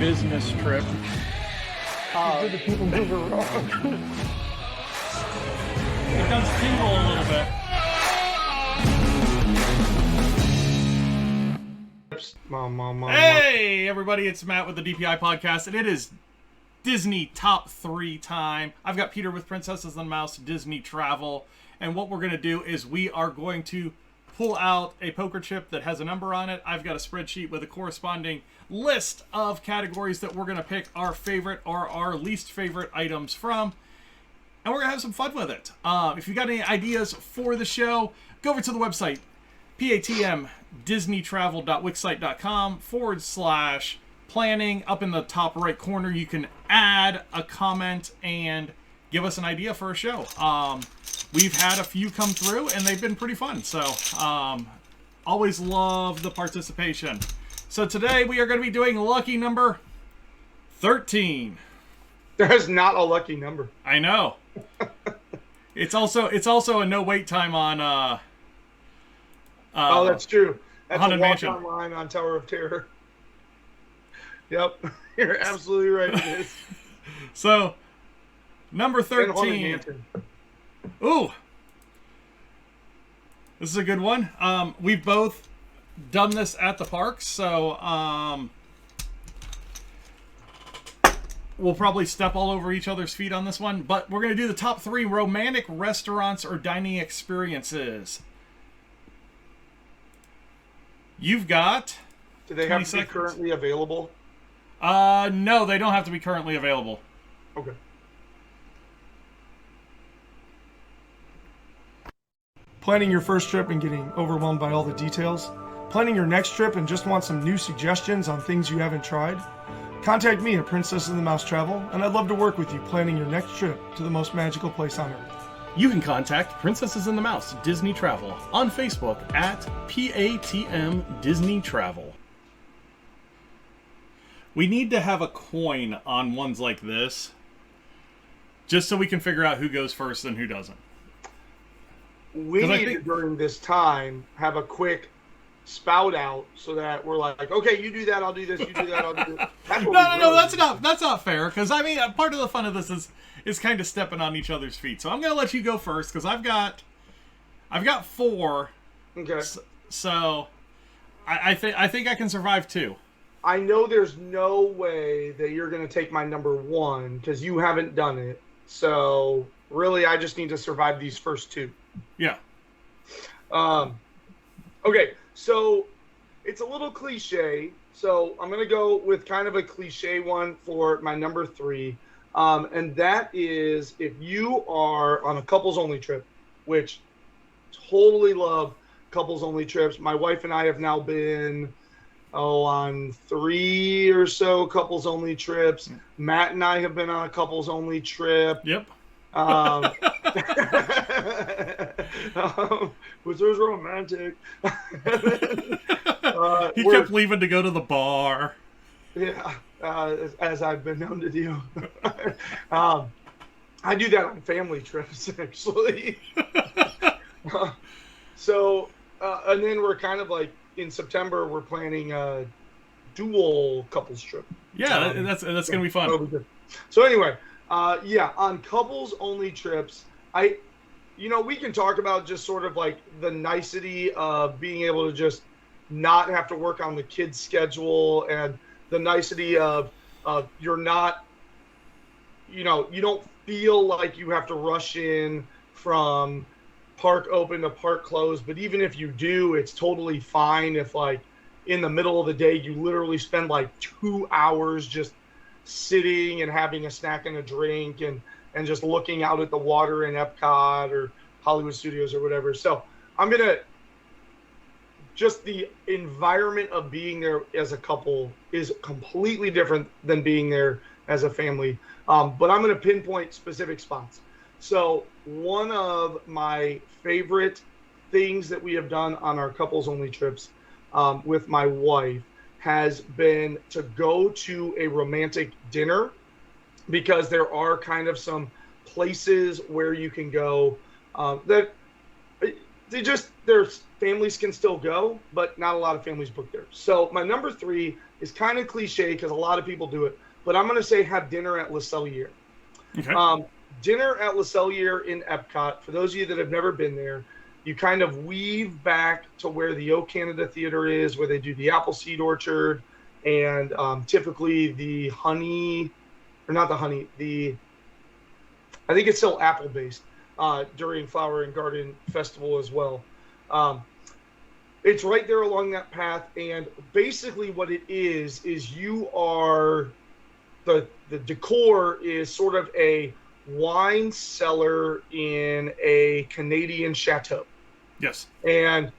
business trip. Did the people move around? It does tingle a little bit. Hey, everybody, it's Matt with the DPI podcast, and it is Disney Top 3 time. I've got Peter with Princesses and the Mouse Disney Travel, and what we're going to do is we are going to pull out a poker chip that has a number on it. I've got a spreadsheet with a corresponding list of categories that we're going to pick our favorite or our least favorite items from, and we're going to have some fun with it. If you've got any ideas for the show, go over to the website, patmdisneytravel.wixsite.com/planning. Up in the top right corner, you can add a comment and give us an idea for a show. We've had a few come through, and they've been pretty fun. So, always love the participation. So today we are going to be doing lucky number 13. There's not a lucky number. I know. It's also a no wait time on. Oh, that's true. That's Haunted a walk Mansion. online on Tower of Terror. Yep, you're absolutely right. It is. So, number And Haunted 13. Mansion. Ooh, this is a good one. We've both done this at the parks, so we'll probably step all over each other's feet on this one. But we're going to do the top 3 romantic restaurants or dining experiences. You've got. Do they have to be currently available? No, they don't have to be currently available. Okay. Planning your first trip and getting overwhelmed by all the details? Planning your next trip and just want some new suggestions on things you haven't tried? Contact me at Princess and the Mouse Travel, and I'd love to work with you planning your next trip to the most magical place on earth. You can contact Princesses and the Mouse Disney Travel on Facebook at PATM Disney Travel. We need to have a coin on ones like this, just so we can figure out who goes first and who doesn't. We need to, during this time, have a quick spout out so that we're like, okay, you do that, I'll do this, you do that, I'll do this. No, that's not fair, because I mean, part of the fun of this is kind of stepping on each other's feet. So I'm going to let you go first, because I've got 4. Okay. So I think I can survive 2. I know there's no way that you're going to take my number 1, because you haven't done it. So really, I just need to survive these first 2. Yeah. Okay, so it's a little cliche. So I'm going to go with kind of a cliche one for my number 3. And that is if you are on a couples only trip, which totally love couples only trips. My wife and I have now been on 3 or so couples only trips. Matt and I have been on a couples only trip. Yep. Which was romantic. He kept leaving to go to the bar. Yeah, as I've been known to do. I do that on family trips, actually. And then we're kind of like, in September, we're planning a dual couples trip. Yeah, that's going to be fun. So anyway, on couples only trips, we can talk about just sort of like the nicety of being able to just not have to work on the kids' schedule, and the nicety of you're not, you don't feel like you have to rush in from park open to park closed. But even if you do, it's totally fine if, like, in the middle of the day, you literally spend like 2 hours just sitting and having a snack and a drink and just looking out at the water in Epcot or Hollywood Studios or whatever. So just the environment of being there as a couple is completely different than being there as a family. But I'm going to pinpoint specific spots. So one of my favorite things that we have done on our couples only trips with my wife has been to go to a romantic dinner, because there are kind of some places where you can go that there's families can still go, but not a lot of families book there. So my number 3 is kind of cliche because a lot of people do it, but I'm going to say have dinner at Le Cellier. Okay. Dinner at Le Cellier in Epcot, for those of you that have never been there, you kind of weave back to where the O Canada Theater is, where they do the Appleseed Orchard, and typically the honey, or not the honey, I think it's still apple-based during Flower and Garden Festival as well. It's right there along that path, and basically what it is you are, the decor is sort of a wine cellar in a Canadian chateau. Yes. And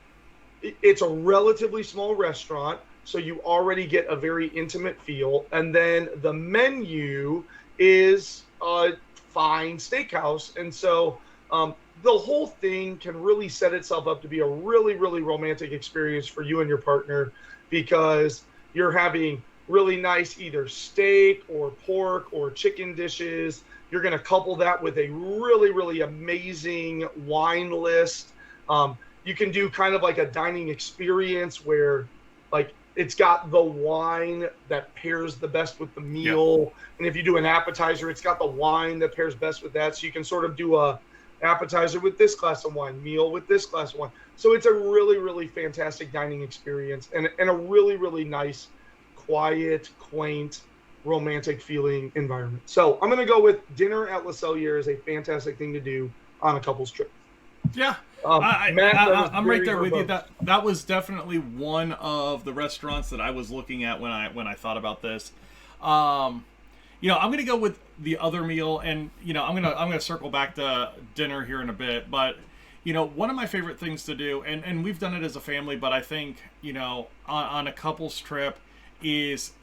it's a relatively small restaurant, so you already get a very intimate feel. And then the menu is a fine steakhouse. And so the whole thing can really set itself up to be a really, really romantic experience for you and your partner, because you're having really nice either steak or pork or chicken dishes. You're going to couple that with a really, really amazing wine list. You can do kind of like a dining experience where, like, it's got the wine that pairs the best with the meal. Yeah. And if you do an appetizer, it's got the wine that pairs best with that. So you can sort of do a appetizer with this glass of wine, meal with this glass of wine. So it's a really, really fantastic dining experience, and a really, really nice, quiet, quaint, romantic feeling environment. So I'm going to go with dinner at Le Cellier is a fantastic thing to do on a couple's trip. Yeah. Matt, I'm right there with you. That was definitely one of the restaurants that I was looking at when I thought about this. I'm going to go with the other meal, and I'm going to circle back to dinner here in a bit. But one of my favorite things to do, and we've done it as a family, but I think on a couple's trip is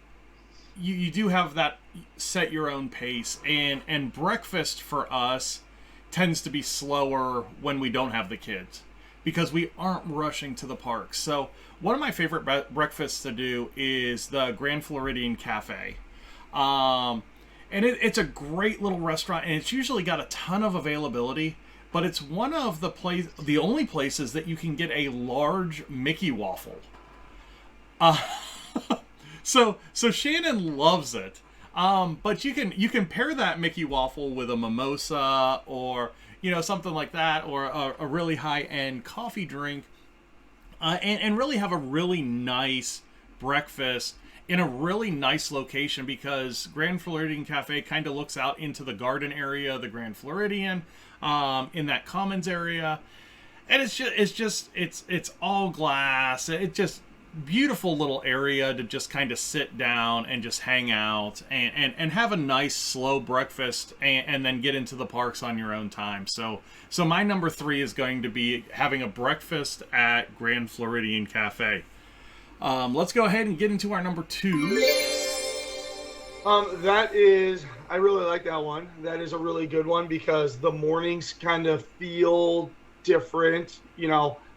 you do have that set your own pace, and breakfast for us tends to be slower when we don't have the kids, because we aren't rushing to the park. So one of my favorite breakfasts to do is the Grand Floridian Cafe. And it's a great little restaurant, and it's usually got a ton of availability, but it's one of the only places that you can get a large Mickey waffle. So Shannon loves it. But you can pair that Mickey waffle with a mimosa or something like that, or a really high-end coffee drink, and really have a really nice breakfast in a really nice location, because Grand Floridian Cafe kind of looks out into the garden area of the Grand Floridian, in that commons area, and it's all glass. It just beautiful little area to just kind of sit down and just hang out and have a nice slow breakfast, and then get into the parks on your own time. So my number 3 is going to be having a breakfast at Grand Floridian Cafe. Let's go ahead and get into our number 2. I really like that one. That is a really good one, because the mornings kind of feel different.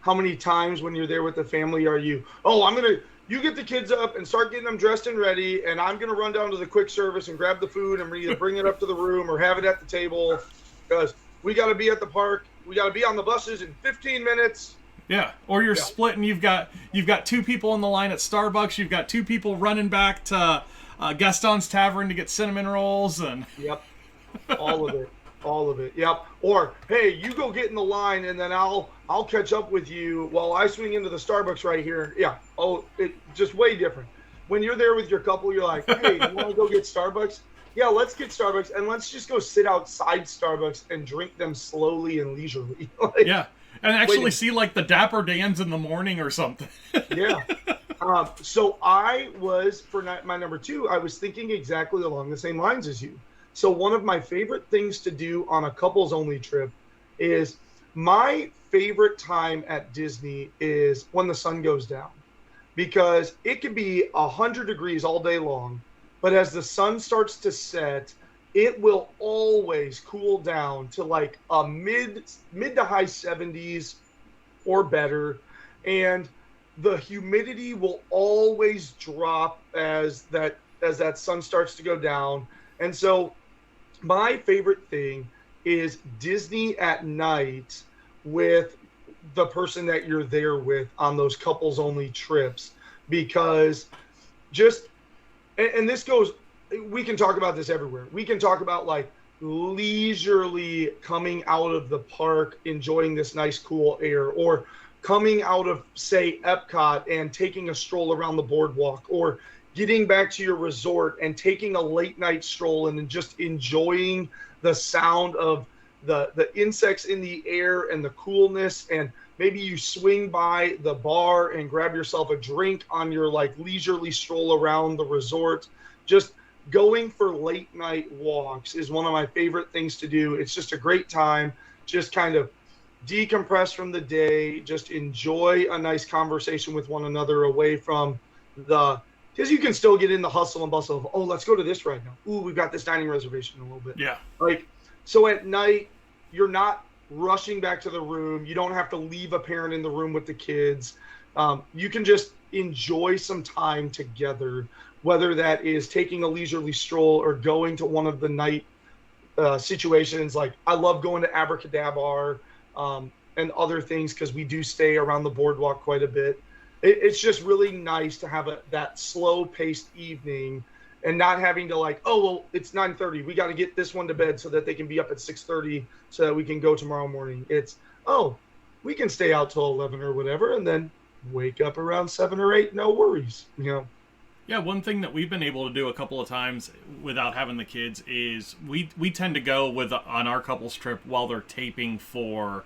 How many times when you're there with the family are you get the kids up and start getting them dressed and ready, and I'm going to run down to the quick service and grab the food and either bring it up to the room or have it at the table, because we got to be at the park. We got to be on the buses in 15 minutes. Yeah, or you're splitting. You've got 2 people in the line at Starbucks. You've got 2 people running back to Gaston's Tavern to get cinnamon rolls, and yep, all of it. Yep. Or hey, you go get in the line, and then I'll catch up with you while I swing into the Starbucks right here. Yeah. Oh, it just way different. When you're there with your couple, you're like, hey, you want to go get Starbucks? Yeah, let's get Starbucks, and let's just go sit outside Starbucks and drink them slowly and leisurely. Yeah. And actually see like the Dapper Dans in the morning or something. Yeah. So I was, for my number 2, I was thinking exactly along the same lines as you. So one of my favorite things to do on a couples only trip is, my favorite time at Disney is when the sun goes down, because it could be 100 degrees all day long, but as the sun starts to set, it will always cool down to like a mid to high 70s or better, and the humidity will always drop as that sun starts to go down. And so my favorite thing is Disney at night with the person that you're there with on those couples only trips, because just, and this goes, we can talk about this everywhere. We can talk about like leisurely coming out of the park, enjoying this nice cool air, or coming out of, say, Epcot and taking a stroll around the boardwalk, or getting back to your resort and taking a late night stroll and just enjoying the sound of the insects in the air and the coolness. And maybe you swing by the bar and grab yourself a drink on your like leisurely stroll around the resort. Just going for late night walks is one of my favorite things to do. It's just a great time. Just kind of decompress from the day, just enjoy a nice conversation with one another away from because you can still get in the hustle and bustle of, oh, let's go to this right now. Ooh, we've got this dining reservation in a little bit. Yeah. Like, so at night, you're not rushing back to the room. You don't have to leave a parent in the room with the kids. You can just enjoy some time together, whether that is taking a leisurely stroll or going to one of the night situations. Like, I love going to Abracadabra and other things because we do stay around the boardwalk quite a bit. It's just really nice to have that slow-paced evening and not having to like, oh, well, it's 9:30. We got to get this one to bed so that they can be up at 6:30 so that we can go tomorrow morning. It's, oh, we can stay out till 11 or whatever and then wake up around 7 or 8. No worries, you know. Yeah, one thing that we've been able to do a couple of times without having the kids is we tend to go on our couples trip while they're taping for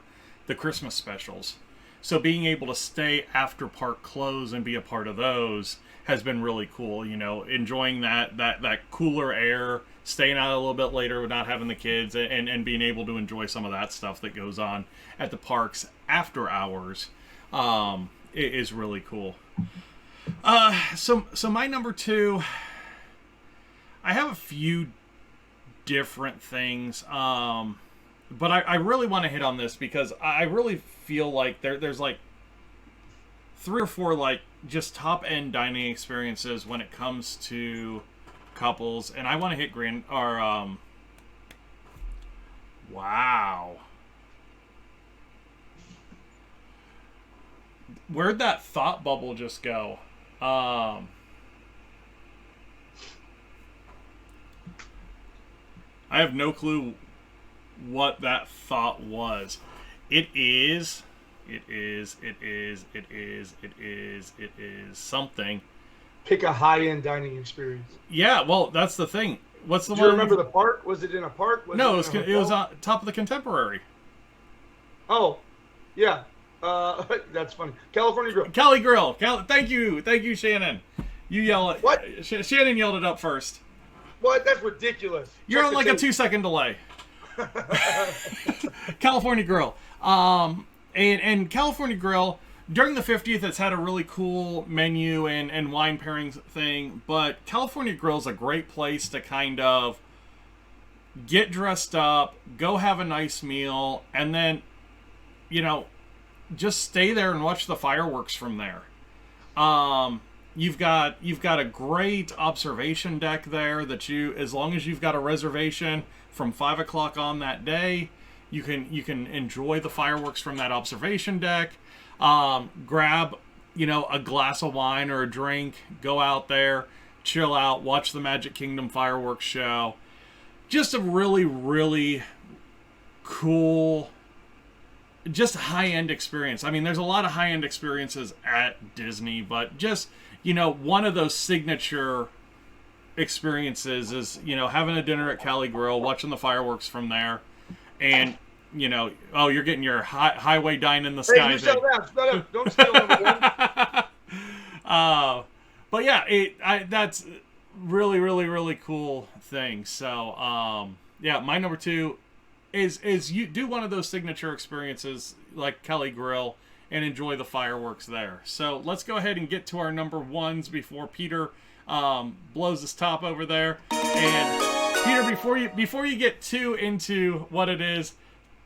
the Christmas specials. So being able to stay after park close and be a part of those has been really cool. You know, enjoying that cooler air, staying out a little bit later without having the kids, and being able to enjoy some of that stuff that goes on at the parks after hours is really cool. So my number 2, I have a few different things, but I really want to hit on this because I really feel like there's like 3 or 4 like just top end dining experiences when it comes to couples, and I want to hit wow. Where'd that thought bubble just go? I have no clue what that thought was. It is something. Pick a high-end dining experience. Yeah, well, that's the thing. What's the Do one? you remember the park? Was it in a park? No, it was on top of the Contemporary. Oh, yeah. That's funny. California Grill. Cali Grill. Thank you, Shannon. You yell it. What? Shannon yelled it up first. What? That's ridiculous. You're on like a 2-second delay. California Grill. And California Grill, during the 50th, it's had a really cool menu and wine pairings thing, but California Grill is a great place to kind of get dressed up, go have a nice meal, and then, you know, just stay there and watch the fireworks from there. You've got a great observation deck there that as long as you've got a reservation from 5 o'clock on that day, you can enjoy the fireworks from that observation deck. Grab, a glass of wine or a drink, go out there, chill out, watch the Magic Kingdom fireworks show. Just a really, really cool, just high-end experience. I mean, there's a lot of high-end experiences at Disney, but just, one of those signature experiences is, having a dinner at Cali Grill, watching the fireworks from there, and, you're getting your highway dine in the sky. Hey, you sell that. Shut up. Don't steal number 1. But yeah, that's really, really, really cool thing. So, my number 2 is you do one of those signature experiences like Cali Grill and enjoy the fireworks there. So let's go ahead and get to our number 1s before Peter blows his top over there. And Peter, before you get too into what it is,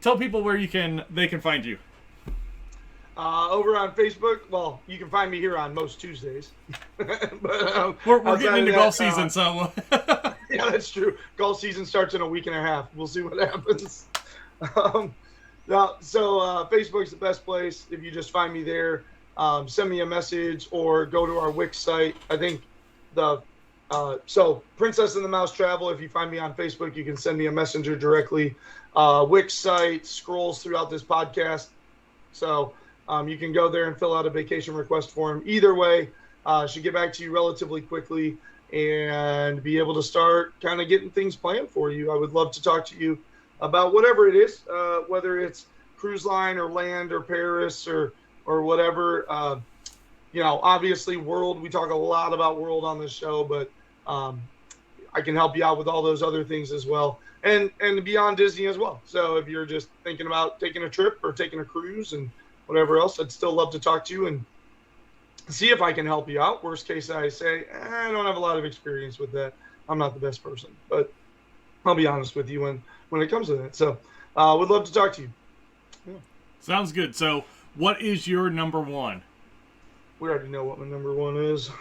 tell people where they can find you. Over on Facebook. Well, you can find me here on most Tuesdays. But, we're getting into golf season, so. Yeah, that's true. Golf season starts in a week and a half. We'll see what happens. No, so Facebook's the best place. If you just find me there, send me a message or go to our Wix site. I think so Princess and the Mouse Travel, if you find me on Facebook, you can send me a messenger directly. Wix site scrolls throughout this podcast. So you can go there and fill out a vacation request form. Either way, should get back to you relatively quickly and be able to start kind of getting things planned for you. I would love to talk to you about whatever it is, whether it's cruise line or land or Paris or whatever. Obviously World, we talk a lot about World on this show, but I can help you out with all those other things as well. And beyond Disney as well. So if you're just thinking about taking a trip or taking a cruise and whatever else, I'd still love to talk to you and see if I can help you out. Worst case, I say, I don't have a lot of experience with that. I'm not the best person, but I'll be honest with you when it comes to that. So would love to talk to you. Yeah. Sounds good. So what is your number one? We already know what my number one is.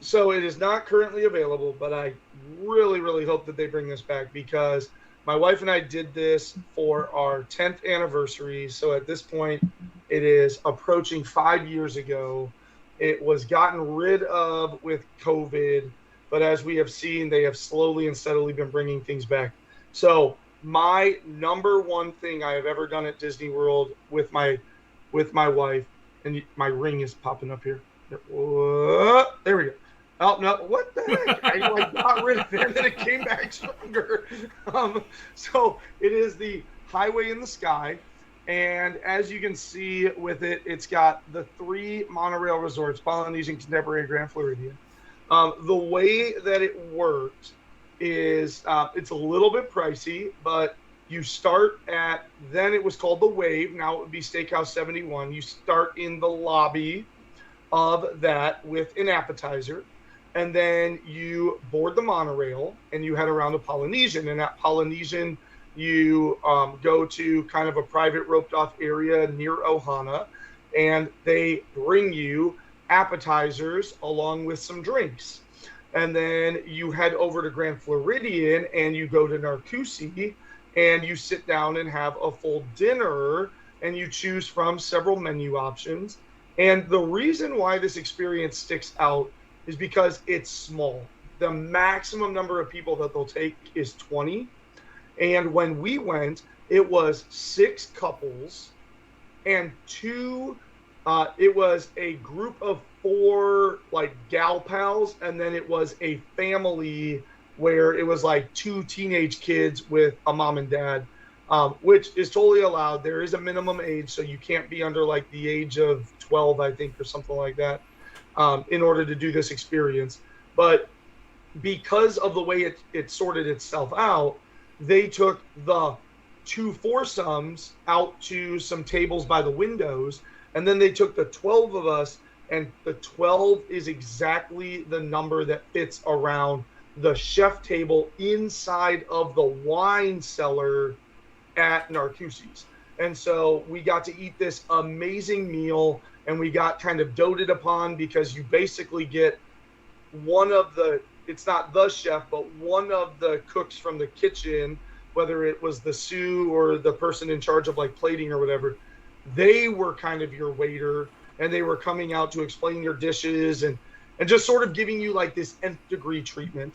So it is not currently available, but I really, really hope that they bring this back because my wife and I did this for our 10th anniversary. So at this point, it is approaching 5 years ago. It was gotten rid of with COVID, but as we have seen, they have slowly and steadily been bringing things back. So my number one thing I have ever done at Disney World with my wife, and my ring is popping up here. There we go. Oh, no. What the heck? I got rid of it, and then it came back stronger. So it is the Highway in the Sky. And as you can see with it, it's got the 3 monorail resorts, Polynesian, Contemporary, Grand Floridian. The way that it worked is it's a little bit pricey, but you start at, then it was called the Wave. Now it would be Steakhouse 71. You start in the lobby of that with an appetizer, and then you board the monorail and you head around to Polynesian. And at Polynesian, you go to kind of a private roped off area near Ohana, and they bring you appetizers along with some drinks. And then you head over to Grand Floridian and you go to Narcoosee, and you sit down and have a full dinner, and you choose from several menu options. And the reason why this experience sticks out is because it's small. The maximum number of people that they'll take is 20. And when we went, it was 6 couples and 2, it was a group of 4 like gal pals, and then it was a family where it was like 2 teenage kids with a mom and dad, which is totally allowed. There is a minimum age, so you can't be under like the age of 12, I think, or something like that, in order to do this experience. But because of the way it sorted itself out, they took the 2 foursomes out to some tables by the windows, and then they took the 12 of us, and the 12 is exactly the number that fits around the chef table inside of the wine cellar at Narcoosee's. And so we got to eat this amazing meal, and we got kind of doted upon because you basically get one of the, it's not the chef, but one of the cooks from the kitchen, whether it was the sous or the person in charge of like plating or whatever, they were kind of your waiter, and they were coming out to explain your dishes and just sort of giving you like this nth degree treatment.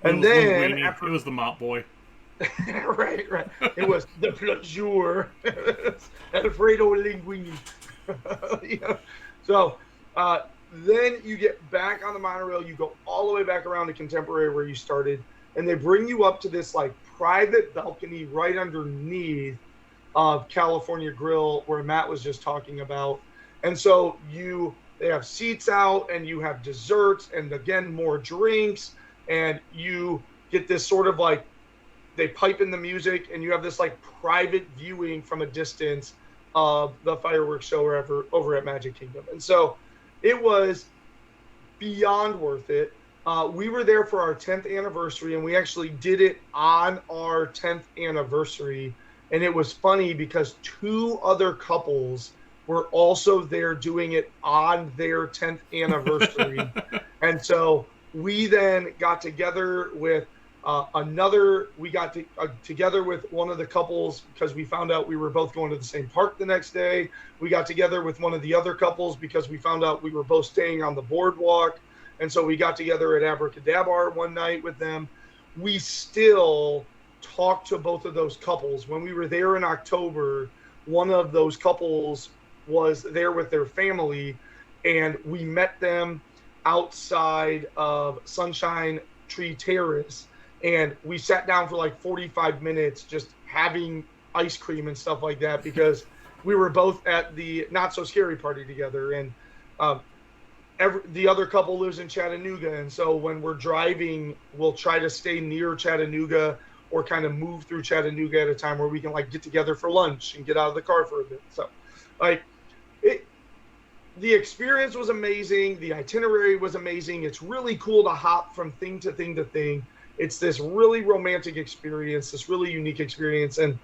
And then after, it was the mop boy. right. It was the pleasure, Alfredo linguine. So then you get back on the monorail, you go all the way back around to Contemporary where you started, and they bring you up to this like private balcony right underneath of California Grill where Matt was just talking about. And so they have seats out, and you have desserts, and again, more drinks, and you get this sort of like, they pipe in the music, and you have this like private viewing from a distance of the fireworks show over at Magic Kingdom. And so it was beyond worth it. We were there for our 10th anniversary, and we actually did it on our 10th anniversary. And it was funny because 2 other couples were also there doing it on their 10th anniversary. And so we then got together with We got together with one of the couples because we found out we were both going to the same park the next day. We got together with one of the other couples because we found out we were both staying on the boardwalk. And so we got together at Abracadabar one night with them. We still talked to both of those couples. When we were there in October, one of those couples was there with their family, and we met them outside of Sunshine Tree Terrace. And we sat down for like 45 minutes just having ice cream and stuff like that because we were both at the Not So Scary party together. And the other couple lives in Chattanooga. And so when we're driving, we'll try to stay near Chattanooga or kind of move through Chattanooga at a time where we can like get together for lunch and get out of the car for a bit. So like the experience was amazing. The itinerary was amazing. It's really cool to hop from thing to thing to thing. It's this really romantic experience, this really unique experience. And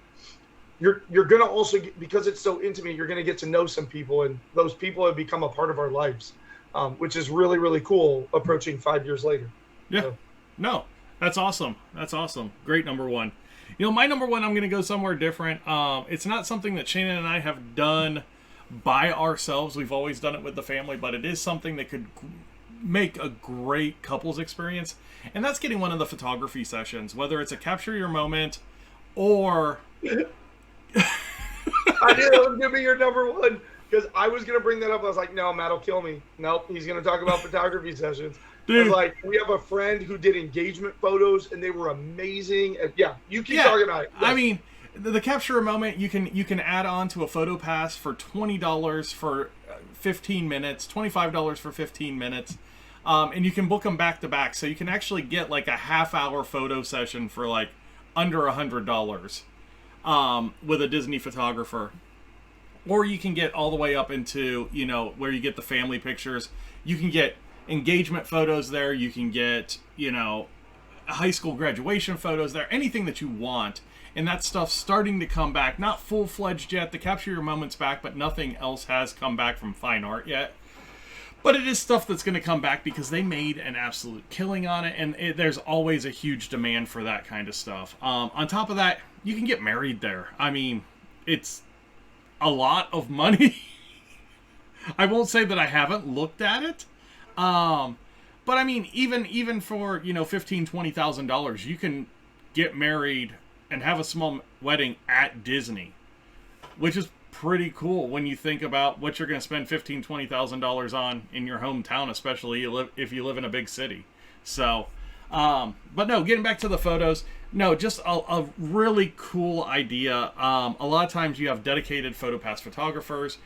you're going to also get, because it's so intimate, you're going to get to know some people, and those people have become a part of our lives, which is really, really cool approaching 5 years later. Yeah. So. No, that's awesome. That's awesome. Great number one. You know, my number one, I'm going to go somewhere different. It's not something that Shannon and I have done by ourselves. We've always done it with the family, but it is something that could make a great couples experience. And that's getting one of the photography sessions, whether it's a capture your moment or... I knew it was going to be your number one because I was going to bring that up. I was like, no, Matt will kill me. Nope, he's going to talk about photography sessions. Dude. I was like, we have a friend who did engagement photos, and they were amazing. And yeah, you keep talking about it. Yes. I mean, the capture a moment, you can add on to a photo pass for $20 for 15 minutes, $25 for 15 minutes. And you can book them back to back. So you can actually get like a half-hour photo session for like under $100 with a Disney photographer. Or you can get all the way up into, you know, where you get the family pictures. You can get engagement photos there. You can get, you know, high school graduation photos there. Anything that you want. And that stuff's starting to come back. Not full-fledged yet. The Capture Your Moments back, but nothing else has come back from fine art yet. But it is stuff that's going to come back because they made an absolute killing on it, and there's always a huge demand for that kind of stuff. On top of that, you can get married there. I mean, it's a lot of money. I won't say that I haven't looked at it. But I mean, even for, you know, $15,000, $20,000, you can get married and have a small wedding at Disney, which is pretty cool when you think about what you're going to spend $15,000, $20,000 on in your hometown, especially if you live in a big city. So, but no, getting back to the photos, no, just a really cool idea. A lot of times you have dedicated PhotoPass photographers.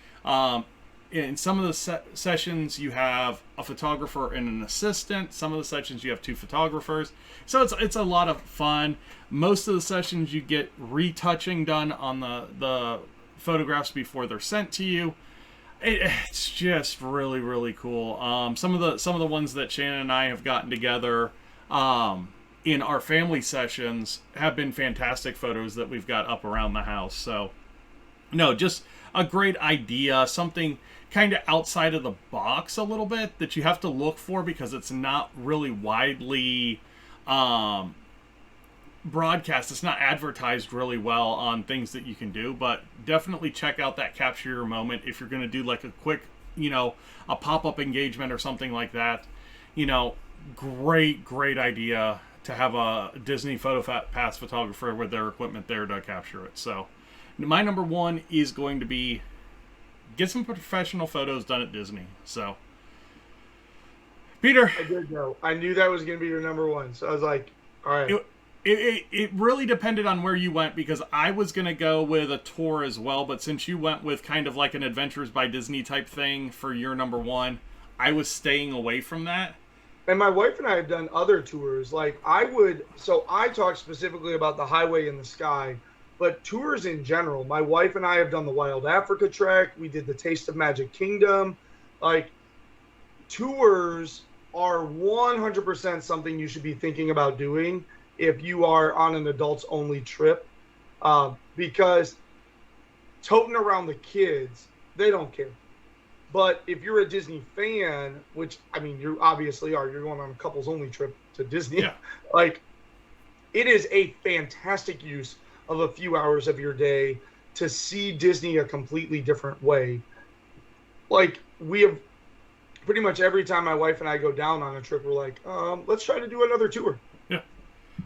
In some of the sessions you have a photographer and an assistant. Some of the sessions you have two photographers. So it's a lot of fun. Most of the sessions you get retouching done on the photographs before they're sent to you. It's just really, really cool. Some of the ones that Shannon and I have gotten together in our family sessions have been fantastic photos that we've got up around the house. So no, just a great idea, something kind of outside of the box a little bit that you have to look for because it's not really widely broadcast. It's not advertised really well on things that you can do, but definitely check out that Capture Your Moment if you're going to do like a quick, you know, a pop-up engagement or something like that. You know, great idea to have a Disney PhotoPass photographer with their equipment there to capture it. So my number one is going to be get some professional photos done at Disney. So Peter, I did know. I knew that was going to be your number one. So I was like, all right. It really depended on where you went because I was going to go with a tour as well, but since you went with kind of like an Adventures by Disney type thing for your number one, I was staying away from that. And my wife and I have done other tours. Like I talked specifically about the Highway in the Sky, but tours in general. My wife and I have done the Wild Africa Trek. We did the Taste of Magic Kingdom. Like tours are 100% something you should be thinking about doing if you are on an adults only trip, because toting around the kids, they don't care. But if you're a Disney fan, which I mean, you obviously are, you're going on a couples only trip to Disney. Yeah. Like it is a fantastic use of a few hours of your day to see Disney a completely different way. Like, we have pretty much every time my wife and I go down on a trip, we're like, let's try to do another tour. Yeah.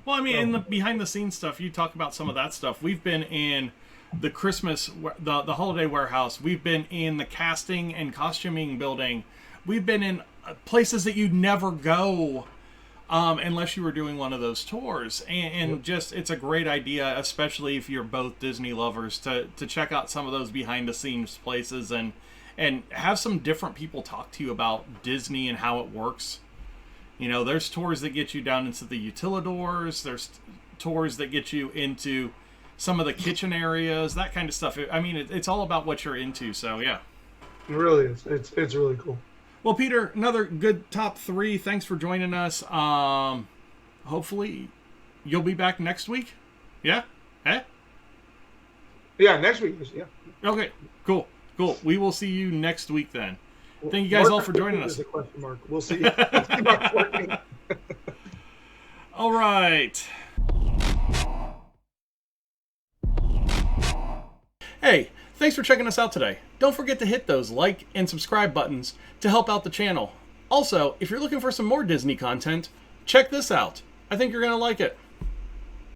Well, I mean, in the behind the scenes stuff, you talk about some of that stuff. We've been in the Christmas, the holiday warehouse. We've been in the casting and costuming building. We've been in places that you'd never go unless you were doing one of those tours. And just, it's a great idea, especially if you're both Disney lovers, to check out some of those behind the scenes places and have some different people talk to you about Disney and how it works. You know, there's tours that get you down into the utilidors. There's tours that get you into some of the kitchen areas, that kind of stuff. I mean, it's all about what you're into. So, yeah. It really is. It's really cool. Well, Peter, another good top 3. Thanks for joining us. Hopefully, you'll be back next week. Yeah? Eh? Yeah, next week. Yeah. Okay, cool. We will see you next week then. Thank you guys all for joining us. A question mark. We'll see. All right. Hey, thanks for checking us out today. Don't forget to hit those like and subscribe buttons to help out the channel. Also, if you're looking for some more Disney content, check this out. I think you're going to like it.